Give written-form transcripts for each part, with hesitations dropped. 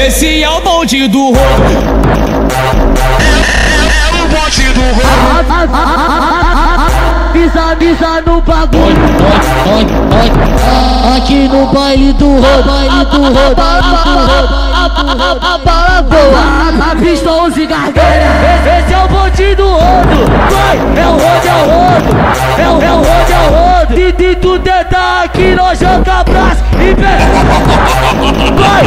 Esse é o bonde do rodo. É o bonde do rodo. Pisa no bagulho. Aqui no baile do rodo, a bala boa, a pista 11 gargalha. Esse é o bonde do rodo. Vai, é o rodo, é o rodo. E tu tenta aqui, nós joga braço e vem. Vai.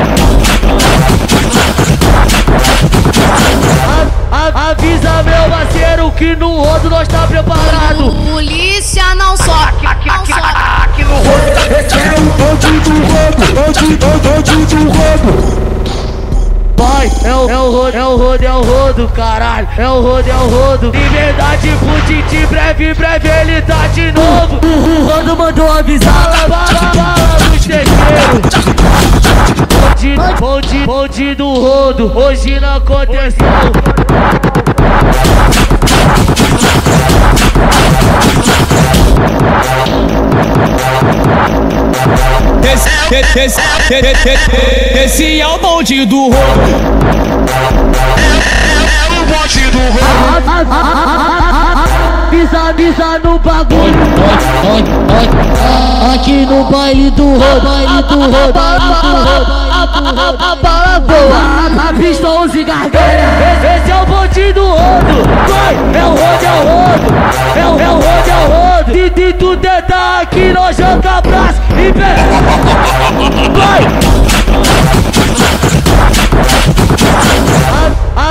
Avisa meu parceiro que no rodo nós tá preparado. Polícia não sobe, Aqui no rodo. Esse é o bonde do rodo. Bonde do rodo. Vai, é o rodo, caralho. É o rodo. Liberdade pro Titi, breve ele tá de novo. O rodo mandou avisar, bala nos terceiros. Bonde do rodo, hoje não aconteceu. Esse é o bonde do rodo. É o bonde do rodo. Pisa no bagulho. Aqui no baile do rodo, a bala boa, a pista 11 gargalha. Esse é o bonde do rodo. Vai, é o rodo. E tu tenta aqui, nós joga braço e vem. Vai.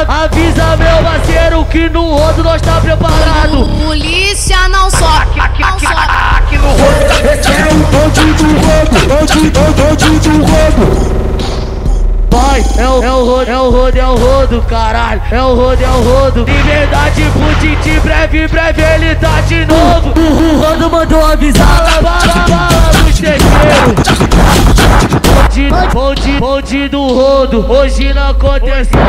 Avisa meu parceiro que no rodo nós tá preparado. polícia não sobe, Aqui no rodo. Esse é o bonde do rodo. Bonde do rodo. Vai, é o rodo, caralho. É o rodo. Liberdade pro Titi, breve ele tá de novo. O rodo mandou avisar, bala nos terceiros. Bonde do rodo, hoje não aconteceu.